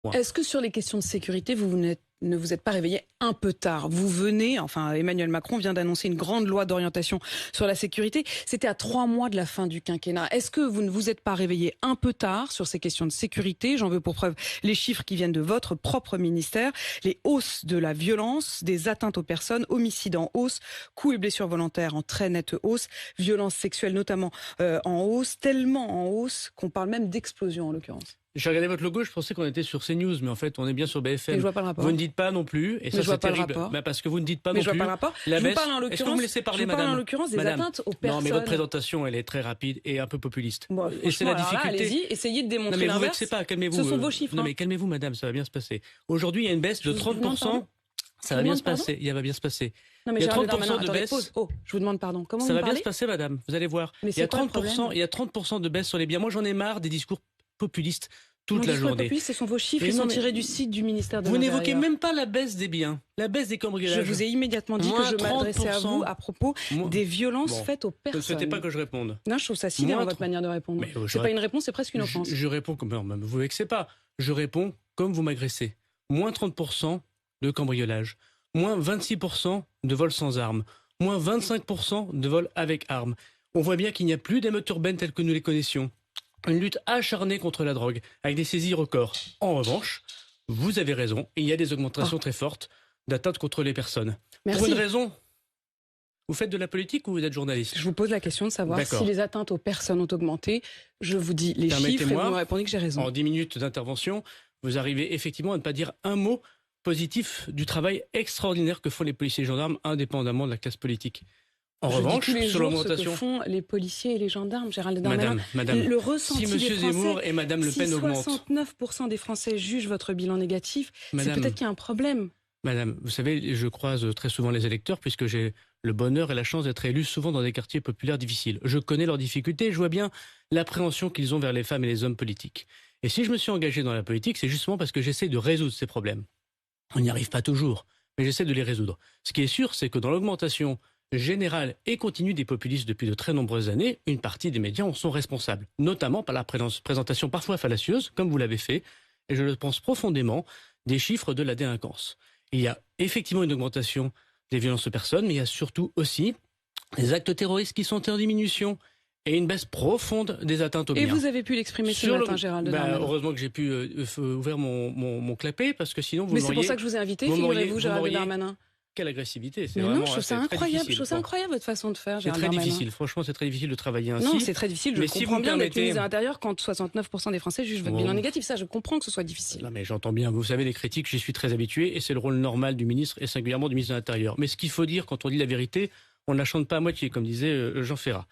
Point. Est-ce que sur les questions de sécurité, ne vous êtes pas réveillé un peu tard? Vous venez, enfin Emmanuel Macron vient d'annoncer une grande loi d'orientation sur la sécurité. C'était à 3 mois de la fin du quinquennat. Est-ce que vous ne vous êtes pas réveillé un peu tard sur ces questions de sécurité? J'en veux pour preuve les chiffres qui viennent de votre propre ministère. Les hausses de la violence, des atteintes aux personnes, homicides en hausse, coups et blessures volontaires en très nette hausse, violences sexuelles notamment en hausse, tellement en hausse qu'on parle même d'explosion en l'occurrence. J'ai regardé votre logo, je pensais qu'on était sur CNews, mais en fait, on est bien sur BFM. Mais je vois pas le rapport. Vous ne dites pas non plus, et ça c'est terrible. Bah, parce que vous ne dites pas mais non je plus. Vois pas le rapport. La je baisse. vous parle en l'occurrence. Est-ce que vous me laissez parler, madame? Je vous parle en l'occurrence des atteintes aux personnes. Non, mais votre présentation, elle est très rapide et un peu populiste. Bon, et c'est la difficulté. Allez-y, essayez de démontrer l'inverse. Non, mais vous vexez pas, calmez-vous. Ce sont vos chiffres. Non, mais calmez-vous, madame, ça va bien se passer. Aujourd'hui, il y a une baisse de 30%. Ça va bien se passer. Il va bien se passer. Non, mais il y a 30% de baisse. Pause. Oh, je vous demande pardon. Comment ça vous va parlez? bien se passer, madame. Vous allez voir. Il y a 30% de baisse sur les biens. Moi, j'en ai marre des discours populistes. Toute la journée. Ce sont vos chiffres qui sont tirés du site du ministère de l'Intérieur. Vous n'évoquez même pas la baisse des biens, la baisse des cambriolages. Je vous ai immédiatement dit que je m'adressais à vous à propos des violences faites aux personnes. Ne souhaitez pas que je réponde. Non, je trouve ça sidérant votre manière de répondre. C'est pas une réponse, c'est presque une offense. Je réponds comme vous vexez pas. Je réponds comme vous m'agressez. Moins 30% de cambriolage, moins 26% de vols sans armes, moins 25% de vols avec armes. On voit bien qu'il n'y a plus d'émeutes urbaines telles que nous les connaissions. Une lutte acharnée contre la drogue, avec des saisies records. En revanche, vous avez raison, il y a des augmentations très fortes d'atteintes contre les personnes. Merci. Pour une raison, vous faites de la politique ou vous êtes journaliste? Je vous pose la question de savoir si les atteintes aux personnes ont augmenté. Je vous dis les chiffres et vous me répondez que j'ai raison. En 10 minutes d'intervention, vous arrivez effectivement à ne pas dire un mot positif du travail extraordinaire que font les policiers et gendarmes, indépendamment de la classe politique. En revanche, sur l'augmentation, ce que font les policiers et les gendarmes, Gérald Darmanin, Madame, le ressenti si Monsieur des Français, Zemmour et Madame Le Pen augmentent, 69% des Français jugent votre bilan négatif, c'est peut-être qu'il y a un problème. Madame, vous savez, je croise très souvent les électeurs puisque j'ai le bonheur et la chance d'être élu souvent dans des quartiers populaires difficiles. Je connais leurs difficultés, je vois bien l'appréhension qu'ils ont vers les femmes et les hommes politiques. Et si je me suis engagé dans la politique, c'est justement parce que j'essaie de résoudre ces problèmes. On n'y arrive pas toujours, mais j'essaie de les résoudre. Ce qui est sûr, c'est que dans l'augmentation générale et continue des populistes depuis de très nombreuses années, une partie des médias en sont responsables, notamment par la présentation parfois fallacieuse, comme vous l'avez fait, et je le pense profondément, des chiffres de la délinquance. Il y a effectivement une augmentation des violences aux personnes, mais il y a surtout aussi des actes terroristes qui sont en diminution et une baisse profonde des atteintes aux biens. Et vous avez pu l'exprimer ce matin, Gérald Darmanin. Heureusement que j'ai pu ouvrir mon clapet, parce que sinon vous m'auriez... Mais c'est pour ça que je vous ai invité, figurez-vous, Gérald Darmanin. Quelle agressivité, c'est mais vraiment... Non, je trouve ça incroyable, je trouve ça incroyable votre façon de faire, Gérald Darmanin. C'est très difficile, franchement c'est très difficile de travailler ainsi. Non, c'est très difficile, je comprends bien d'être ministre de l'Intérieur quand 69% des Français jugent votre bilan négatif, ça je comprends que ce soit difficile. Non mais j'entends bien, vous savez les critiques, j'y suis très habitué et c'est le rôle normal du ministre et singulièrement du ministre de l'Intérieur. Mais ce qu'il faut dire quand on dit la vérité, on ne la chante pas à moitié, comme disait Jean Ferrat.